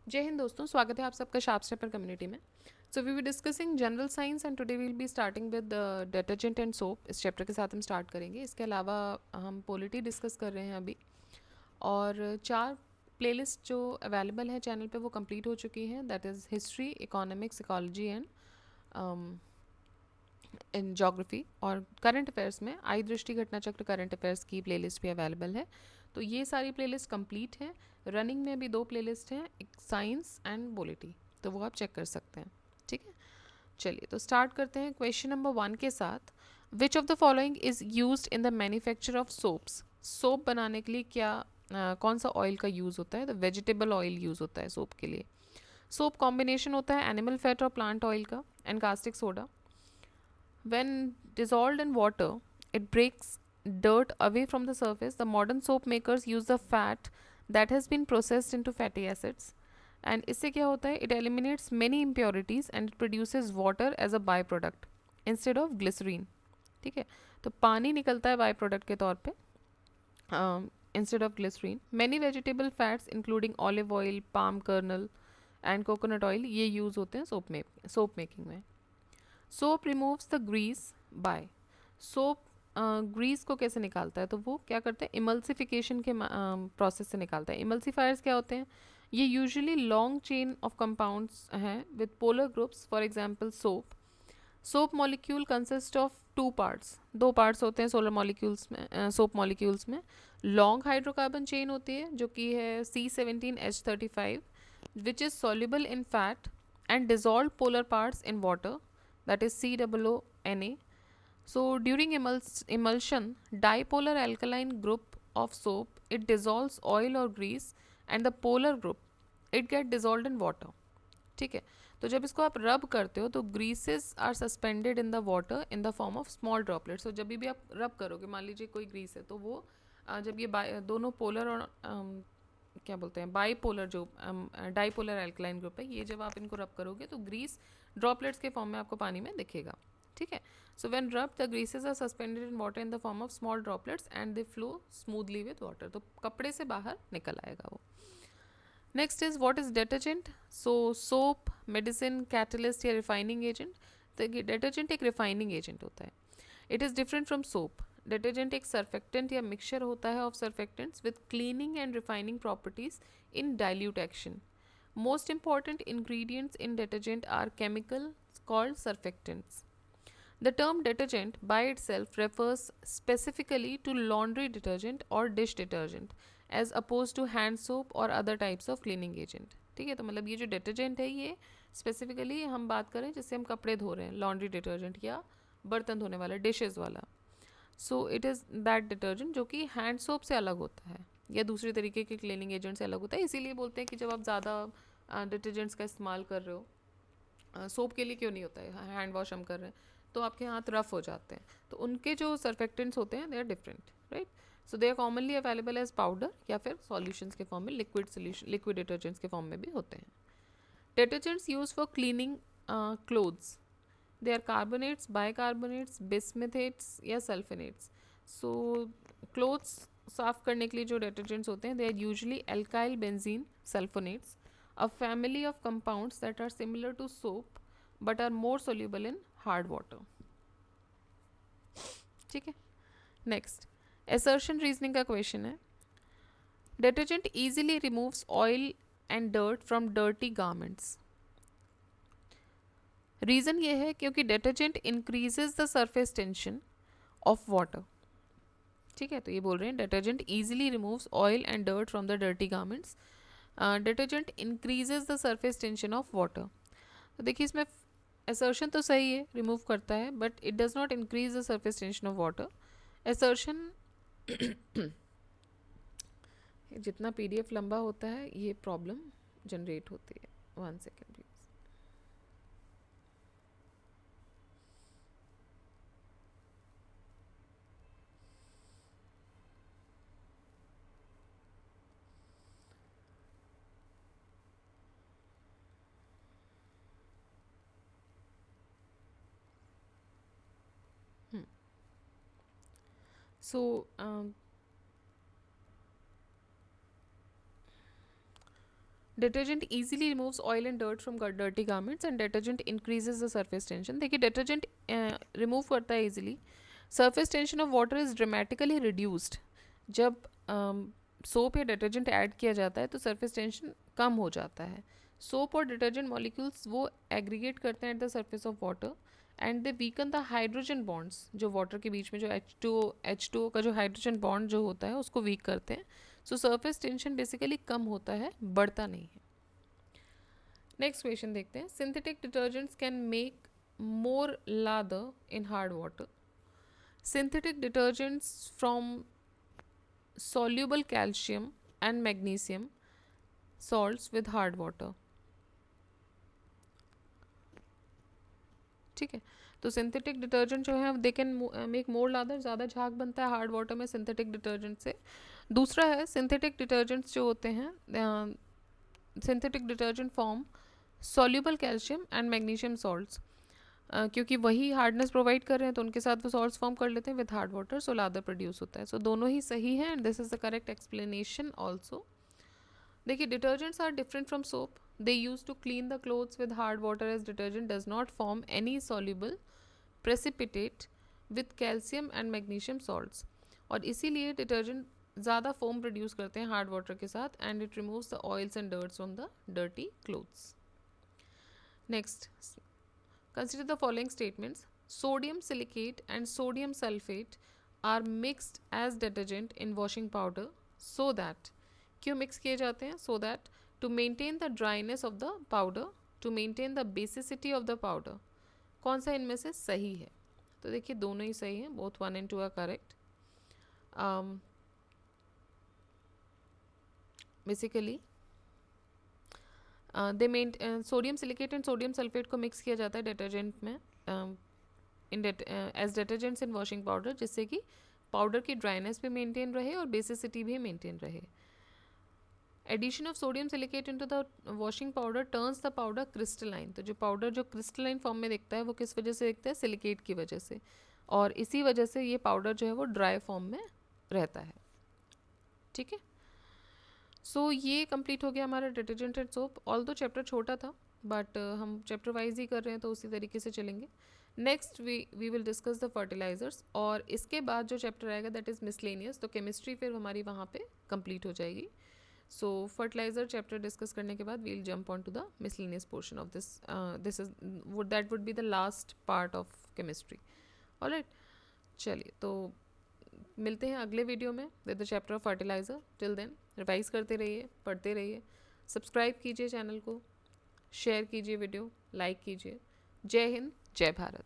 जय हिंद दोस्तों, स्वागत है आप सबका शार्प स्टेपर कम्युनिटी में। So we we discussing general science and today will be starting with detergent and soap. इस चैप्टर के साथ हम स्टार्ट करेंगे। इसके अलावा हम पॉलिटी डिस्कस कर रहे हैं अभी, और 4 प्लेलिस्ट जो अवेलेबल है चैनल पे वो कंप्लीट हो चुकी हैं। That is history, economics, ecology and in geography. और करंट अफेयर्स में आई दृष्टि घटना चक्र करंट अफेयर्स की प्लेलिस्ट भी अवेलेबल है। तो ये सारी प्लेलिस्ट कंप्लीट है। रनिंग में भी 2 प्लेलिस्ट हैं, एक साइंस एंड पॉलिटी, तो वो आप चेक कर सकते हैं। ठीक है, चलिए तो स्टार्ट करते हैं क्वेश्चन नंबर 1 के साथ। Which of the following is used in the manufacture of soaps? Soap बनाने के लिए कौन सा ऑयल का यूज़ होता है? तो वेजिटेबल ऑयल यूज़ होता है सोप के लिए। सोप कॉम्बिनेशन होता है एनिमल फैट और प्लांट ऑयल का and caustic soda. When dissolved in water, it breaks dirt away from the surface. The modern soap makers use the fat that has been processed into fatty acids. And इससे क्या होता है? It eliminates many impurities and it produces water as a byproduct instead of glycerine. ठीक है, तो पानी निकलता है बाई प्रोडक्ट के तौर पे instead of glycerine. Many vegetable fats including olive oil, palm kernel and coconut oil ये यूज़ होते हैं सोप मेकिंग में। Soap removes the grease by. Soap grease को कैसे निकालता है? तो वो क्या करता है? इमल्सिफिकेशन के प्रोसेस से निकालता है। इमल्सीफायर्स क्या होते हैं? ये usually long chain of compounds हैं with polar groups. For example soap molecule consist of 2 parts. 2 parts होते हैं सोलर मॉलिक्यूल्स में, सोप मॉलिक्यूल्स में। लॉन्ग हाइड्रोकार्बन चेन होती है जो कि है C17H35 which is soluble in fat and dissolved polar parts in water, that is COONA. So during emulsion, dipolar alkaline group of soap, it dissolves oil or grease, and the polar group it get dissolved in water. ठीक है, तो जब इसको आप रब करते हो तो greases are suspended in the water in the form of small droplets. तो जब भी आप रब करोगे, मान लीजिए कोई ग्रीस है, तो वो जब ये दोनों पोलर और क्या बोलते हैं बाईपोलर जो डाईपोलर एल्कलाइन ग्रुप है, ये जब आप इनको रब करोगे तो ग्रीस ड्रॉपलेट्स के फॉर्म में आपको पानी में दिखेगा। ठीक है, so when rub the greases are suspended in water in the form of small droplets and they flow smoothly with water. तो कपड़े से बाहर निकल आएगा वो। Next is what is detergent? So soap, medicine, catalyst या रिफाइनिंग एजेंट। तो detergent एक रिफाइनिंग एजेंट होता है। It is different from soap. Detergent एक सर्फेक्टेंट या मिक्सचर होता है of surfactants with cleaning and refining properties in dilute action. Most important ingredients in detergent are chemical called surfactants. The term detergent by itself refers specifically to laundry detergent or dish detergent as opposed to hand soap or other types of cleaning agent. ठीक है, तो मतलब ये जो detergent है ये specifically हम बात करें जिससे हम कपड़े धो रहे हैं, लॉन्ड्री डिटर्जेंट या बर्तन धोने वाला, डिशेज वाला। So it is that detergent जो कि हैंड सोप से अलग होता है या दूसरी तरीके के क्लीनिंग एजेंट से अलग होता है। इसीलिए बोलते हैं कि जब आप ज़्यादा डिटर्जेंट्स का इस्तेमाल कर रहे हो, सोप के लिए क्यों नहीं होता है, हैंड वॉश हम कर रहे हैं तो आपके हाथ रफ हो जाते हैं, तो उनके जो सर्फेक्टेंट्स होते हैं they are different, right? So they are commonly available as powder या फिर सॉल्यूशंस के फॉर्म में, लिक्विड डिटर्जेंट्स के फॉर्म में भी होते हैं। Detergents use for cleaning clothes, they are carbonates, bicarbonates, bismethates या सल्फेनेट्स। सो क्लोथ्स साफ करने के लिए जो डिटर्जेंट्स होते हैं they are usually alkyl benzene sulphonates, a family of compounds that are similar to soap but are more soluble in hard water. ठीक है, नेक्स्ट असर्शन रीजनिंग का क्वेश्चन है। Detergent easily removes oil and dirt from dirty garments. Reason ये है क्योंकि detergent increases the surface tension of water. ठीक है, तो ये बोल रहे हैं detergent easily removes oil and dirt from the dirty garments. Detergent increases the surface tension of water. तो देखिए इसमें असर्शन तो सही है, रिमूव करता है, but it does not increase the surface tension of water. Assertion जितना पीडीएफ लंबा होता है ये प्रॉब्लम जनरेट होती है। 1 second please. So detergent easily removes oil and dirt from dirty garments and detergent increases the surface tension. देखिए detergent remove करता है easily. Surface tension of water is dramatically reduced. जब सोप या detergent add किया जाता है तो surface tension कम हो जाता है. सोप और डिटर्जेंट मॉलिक्यूल्स वो एग्रीगेट करते हैं at the surface of water and they weaken the hydrogen bonds. जो वाटर के बीच में जो H2O का जो हाइड्रोजन बॉन्ड जो होता है उसको वीक करते हैं. सो सरफेस टेंशन बेसिकली कम होता है, बढ़ता नहीं है. नेक्स्ट क्वेश्चन देखते हैं. Synthetic detergents can make more lather in hard water. Synthetic detergents from soluble calcium and magnesium salts with hard water. ठीक है, तो सिंथेटिक डिटर्जेंट जो है they can make more lather, ज़्यादा झाग बनता है हार्ड वाटर में सिंथेटिक डिटर्जेंट से. दूसरा है सिंथेटिक डिटर्जेंट्स जो होते हैं, synthetic detergent form soluble calcium and magnesium salts. क्योंकि वही हार्डनेस प्रोवाइड कर रहे हैं तो उनके साथ वो सॉल्ट्स फॉर्म कर लेते हैं with hard water, so lather produce होता है. सो दोनों ही सही है and this is the correct explanation also. देखिए detergents are different from soap. They use to clean the clothes with hard water as detergent does not form any soluble precipitate with calcium and magnesium salts. और इसीलिए detergent ज़्यादा foam produce करते हैं hard water के साथ and it removes the oils and dirts from the dirty clothes. Next, consider the following statements. Sodium silicate and sodium sulfate are mixed as detergent in washing powder so that, क्यों mix किए जाते हैं? So that to maintain the dryness of the powder, to maintain the basicity of the powder. कौन सा इनमें से सही है? तो देखिए दोनों ही सही हैं, both 1 and 2 are correct. Basically sodium silicate and sodium sulphate को मिक्स किया जाता है डिटर्जेंट में एज डिटर्जेंट्स इन वॉशिंग पाउडर, जिससे कि पाउडर की ड्राइनेस भी मेंटेन रहे और बेसिसिटी भी मेंटेन रहे. Addition of sodium silicate into the washing powder turns the powder crystalline. तो जो पाउडर जो क्रिस्टलाइन फॉर्म में दिखता है वो किस वजह से दिखता है? सिलिकेट की वजह से. और इसी वजह से ये पाउडर जो है वो ड्राई फॉर्म में रहता है. ठीक है, सो ये कंप्लीट हो गया हमारा डिटर्जेंट एंड सोप. ऑल दो चैप्टर छोटा था बट हम चैप्टर वाइज ही कर रहे हैं तो उसी तरीके से चलेंगे. Next we will discuss the fertilizers और इसके बाद जो चैप्टर आएगा दैट इज़ मिसलेनियस. तो केमिस्ट्री फिर हमारी वहाँ पे कंप्लीट हो जाएगी. सो फर्टिलाइजर चैप्टर डिस्कस करने के बाद we will jump on to the miscellaneous portion of this is that would be the last part of chemistry. Alright, चलिए तो मिलते हैं अगले वीडियो में with the chapter of fertilizer. Till then revise करते रहिए, पढ़ते रहिए, सब्सक्राइब कीजिए चैनल को, शेयर कीजिए वीडियो, लाइक कीजिए. जय हिंद, जय भारत.